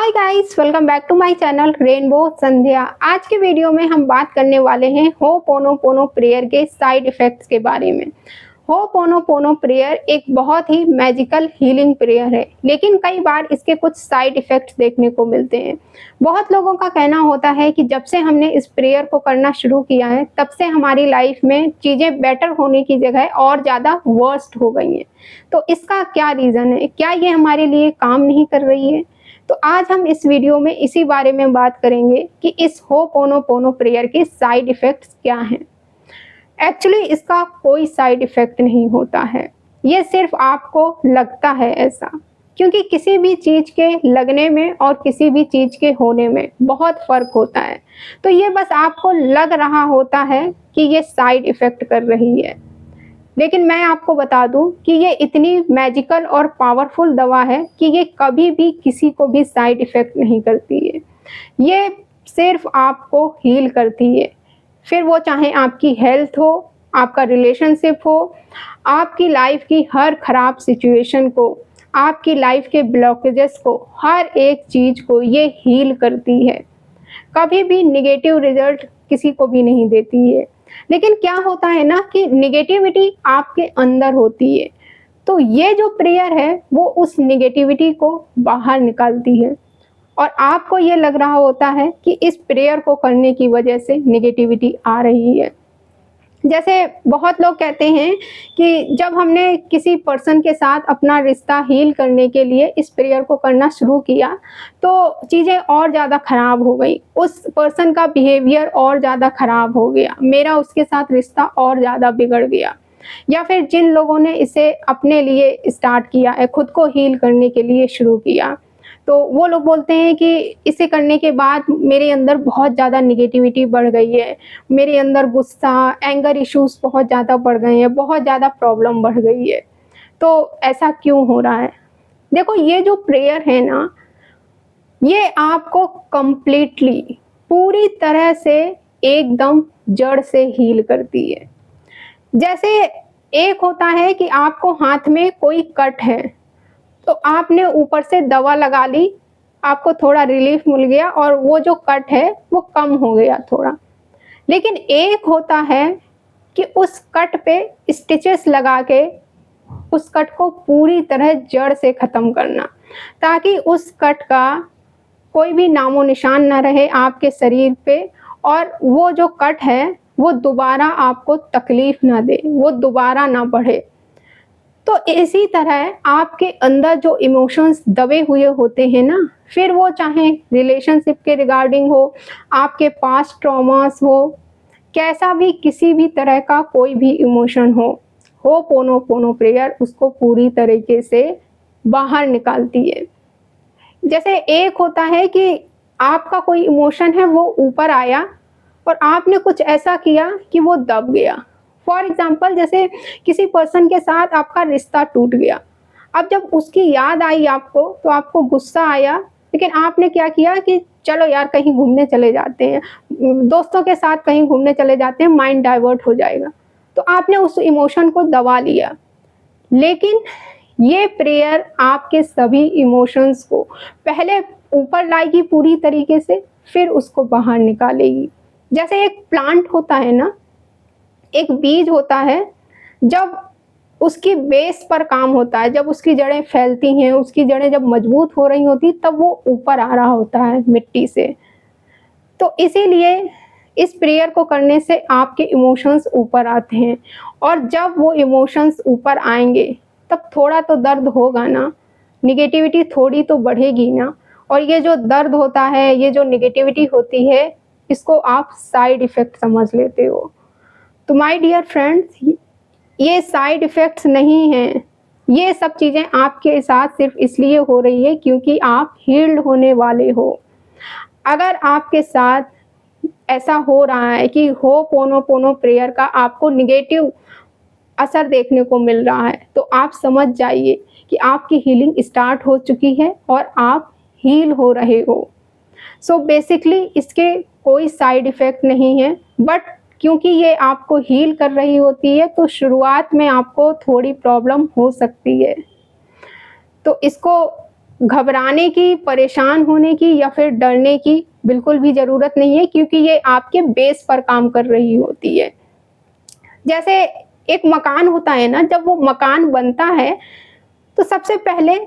Hi guys, welcome back to my channel rainbow Sandhya. आज के video में हम बात करने वाले हैं होपोनोपोनो प्रेयर के साइड इफ़ेक्ट्स के बारे में। होपोनोपोनो प्रेयर एक बहुत ही मैजिकल हीलिंग प्रेयर है, लेकिन कई बार इसके कुछ साइड इफ़ेक्ट्स देखने को मिलते हैं। बहुत लोगों का कहना होता है कि जब से हमने इस प्रेयर को करना शुरू किया है, तब से हमारी लाइफ में चीज़ें बेटर होने की जगह और ज़्यादा वर्स्ट हो गई हैं। तो इसका क्या रीज़न है? क्या ये हमारे लिए काम नहीं कर रही है? तो आज हम इस वीडियो में इसी बारे में बात करेंगे कि इस होपोनोपोनो प्रेयर के साइड इफ़ेक्ट्स क्या हैं। एक्चुअली इसका कोई साइड इफ़ेक्ट नहीं होता है, ये सिर्फ आपको लगता है ऐसा, क्योंकि किसी भी चीज़ के लगने में और किसी भी चीज़ के होने में बहुत फ़र्क होता है। तो ये बस आपको लग रहा होता है कि ये साइड इफ़ेक्ट कर रही है, लेकिन मैं आपको बता दूं कि ये इतनी मैजिकल और पावरफुल दवा है कि ये कभी भी किसी को भी साइड इफ़ेक्ट नहीं करती है। ये सिर्फ आपको हील करती है, फिर वो चाहे आपकी हेल्थ हो, आपका रिलेशनशिप हो, आपकी लाइफ की हर ख़राब सिचुएशन को, आपकी लाइफ के ब्लॉकेजेस को, हर एक चीज़ को ये हील करती है। कभी भी नेगेटिव रिजल्ट किसी को भी नहीं देती है। लेकिन क्या होता है ना कि नेगेटिविटी आपके अंदर होती है, तो ये जो प्रेयर है वो उस नेगेटिविटी को बाहर निकालती है और आपको ये लग रहा होता है कि इस प्रेयर को करने की वजह से नेगेटिविटी आ रही है। जैसे बहुत लोग कहते हैं कि जब हमने किसी पर्सन के साथ अपना रिश्ता हील करने के लिए इस प्रेयर को करना शुरू किया, तो चीज़ें और ज़्यादा ख़राब हो गई, उस पर्सन का बिहेवियर और ज़्यादा ख़राब हो गया, मेरा उसके साथ रिश्ता और ज़्यादा बिगड़ गया। या फिर जिन लोगों ने इसे अपने लिए स्टार्ट किया है, खुद को हील करने के लिए शुरू किया, तो वो लोग बोलते हैं कि इसे करने के बाद मेरे अंदर बहुत ज़्यादा नेगेटिविटी बढ़ गई है, मेरे अंदर गुस्सा, एंगर इश्यूज़ बहुत ज़्यादा बढ़ गए हैं, बहुत ज़्यादा प्रॉब्लम बढ़ गई है। तो ऐसा क्यों हो रहा है? देखो, ये जो प्रेयर है ना, ये आपको कंप्लीटली, पूरी तरह से एकदम जड़ से हील करती है। जैसे एक होता है कि आपको हाथ में कोई कट है, तो आपने ऊपर से दवा लगा ली, आपको थोड़ा रिलीफ मिल गया और वो जो कट है वो कम हो गया थोड़ा। लेकिन एक होता है कि उस कट पे स्टिचेस लगा के उस कट को पूरी तरह जड़ से ख़त्म करना, ताकि उस कट का कोई भी नामो निशान ना रहे आपके शरीर पे और वो जो कट है वो दोबारा आपको तकलीफ़ ना दे, वो दोबारा ना बढ़े। तो इसी तरह आपके अंदर जो इमोशंस दबे हुए होते हैं ना, फिर वो चाहे रिलेशनशिप के रिगार्डिंग हो, आपके पास्ट ट्रॉमास हो, कैसा भी किसी भी तरह का कोई भी इमोशन हो, होपोनोपोनो प्रेयर उसको पूरी तरीके से बाहर निकालती है। जैसे एक होता है कि आपका कोई इमोशन है वो ऊपर आया और आपने कुछ ऐसा किया कि वो दब गया। फॉर एग्ज़ाम्पल, जैसे किसी पर्सन के साथ आपका रिश्ता टूट गया। अब जब उसकी याद आई आपको, तो आपको गुस्सा आया, लेकिन आपने क्या किया कि चलो यार कहीं घूमने चले जाते हैं, दोस्तों के साथ कहीं घूमने चले जाते हैं, माइंड डाइवर्ट हो जाएगा। तो आपने उस इमोशन को दबा लिया। लेकिन ये प्रेयर आपके सभी इमोशंस को पहले ऊपर लाएगी पूरी तरीके से, फिर उसको बाहर निकालेगी। जैसे एक प्लांट होता है ना, एक बीज होता है, जब उसकी बेस पर काम होता है, जब उसकी जड़ें फैलती हैं, उसकी जड़ें जब मजबूत हो रही होती, तब वो ऊपर आ रहा होता है मिट्टी से। तो इसीलिए इस प्रेयर को करने से आपके इमोशंस ऊपर आते हैं और जब वो इमोशंस ऊपर आएँगे, तब थोड़ा तो दर्द होगा ना, नेगेटिविटी थोड़ी तो बढ़ेगी ना। और ये जो दर्द होता है, ये जो नेगेटिविटी होती है, इसको आप साइड इफ़ेक्ट समझ लेते हो। तो माय डियर फ्रेंड्स, ये साइड इफ़ेक्ट्स नहीं हैं। ये सब चीज़ें आपके साथ सिर्फ़ इसलिए हो रही है क्योंकि आप हील्ड होने वाले हो। अगर आपके साथ ऐसा हो रहा है कि होपोनोपोनो प्रेयर का आपको नेगेटिव असर देखने को मिल रहा है, तो आप समझ जाइए कि आपकी हीलिंग स्टार्ट हो चुकी है और आप हील हो रहे हो। सो बेसिकली इसके कोई साइड इफ़ेक्ट नहीं है, बट क्योंकि ये आपको हील कर रही होती है, तो शुरुआत में आपको थोड़ी प्रॉब्लम हो सकती है। तो इसको घबराने की, परेशान होने की या फिर डरने की बिल्कुल भी ज़रूरत नहीं है, क्योंकि ये आपके बेस पर काम कर रही होती है। जैसे एक मकान होता है ना, जब वो मकान बनता है तो सबसे पहले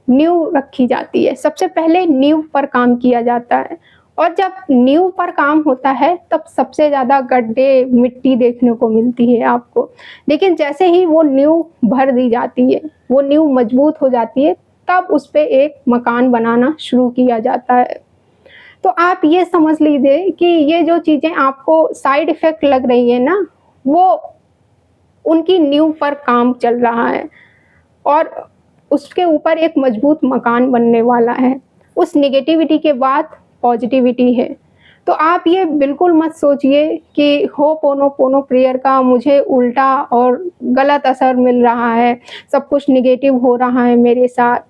नींव रखी जाती है, सबसे पहले नींव पर काम किया जाता है, और जब नींव पर काम होता है तब सबसे ज़्यादा गड्ढे, मिट्टी देखने को मिलती है आपको। लेकिन जैसे ही वो नींव भर दी जाती है, वो नींव मजबूत हो जाती है, तब उस पे एक मकान बनाना शुरू किया जाता है। तो आप ये समझ लीजिए कि ये जो चीज़ें आपको साइड इफ़ेक्ट लग रही है ना, वो उनकी नींव पर काम चल रहा है, और उसके ऊपर एक मजबूत मकान बनने वाला है। उस नेगेटिविटी के बाद पॉजिटिविटी है। तो आप ये बिल्कुल मत सोचिए कि होपोनोपोनो प्रेयर का मुझे उल्टा और गलत असर मिल रहा है, सब कुछ नेगेटिव हो रहा है मेरे साथ।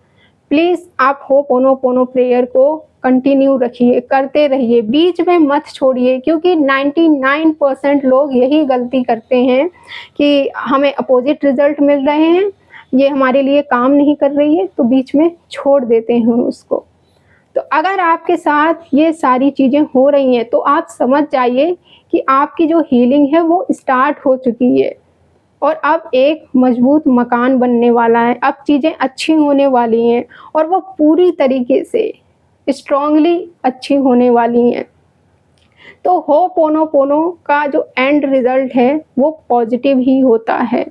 प्लीज़ आप होपोनोपोनो प्रेयर को कंटिन्यू रखिए, करते रहिए, बीच में मत छोड़िए, क्योंकि 99% लोग यही गलती करते हैं कि हमें अपोज़िट रिज़ल्ट मिल रहे हैं, ये हमारे लिए काम नहीं कर रही है, तो बीच में छोड़ देते हैं उसको। तो अगर आपके साथ ये सारी चीज़ें हो रही हैं, तो आप समझ जाइए कि आपकी जो हीलिंग है वो स्टार्ट हो चुकी है, और अब एक मजबूत मकान बनने वाला है, अब चीज़ें अच्छी होने वाली हैं, और वो पूरी तरीके से स्ट्रॉन्गली अच्छी होने वाली हैं। तो होपोनोपोनो का जो एंड रिज़ल्ट है वो पॉजिटिव ही होता है।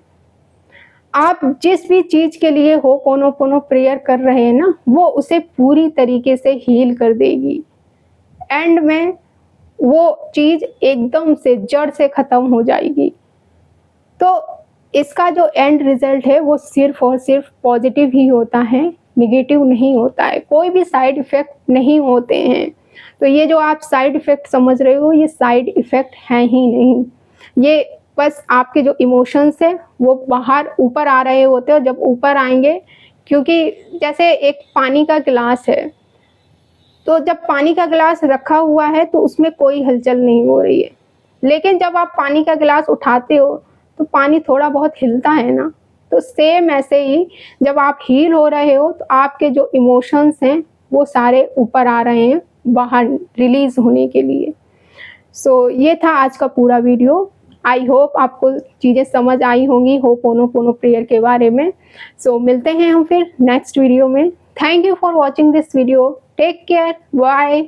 आप जिस भी चीज़ के लिए होपोनोपोनो प्रेयर कर रहे हैं ना, वो उसे पूरी तरीके से हील कर देगी। एंड में वो चीज़ एकदम से जड़ से ख़त्म हो जाएगी। तो इसका जो एंड रिज़ल्ट है वो सिर्फ़ और सिर्फ़ पॉजिटिव ही होता है, नेगेटिव नहीं होता है। कोई भी साइड इफ़ेक्ट नहीं होते हैं। तो ये जो आप साइड इफ़ेक्ट समझ रहे हो, ये साइड इफ़ेक्ट हैं ही नहीं। ये बस आपके जो इमोशंस हैं वो बाहर ऊपर आ रहे होते हैं, और जब ऊपर आएँगे, क्योंकि जैसे एक पानी का गिलास है, तो जब पानी का गिलास रखा हुआ है तो उसमें कोई हलचल नहीं हो रही है। लेकिन जब आप पानी का गिलास उठाते हो तो पानी थोड़ा बहुत हिलता है ना, तो सेम ऐसे ही जब आप हील हो रहे हो तो आपके जो इमोशंस हैं वो सारे ऊपर आ रहे हैं, बाहर रिलीज़ होने के लिए। सो ये था आज का पूरा वीडियो। आई होप आपको चीज़ें समझ आई होंगी होपोनोपोनो प्रेयर के बारे में। सो मिलते हैं हम फिर नेक्स्ट वीडियो में। Thank you for watching this video. Take care, bye.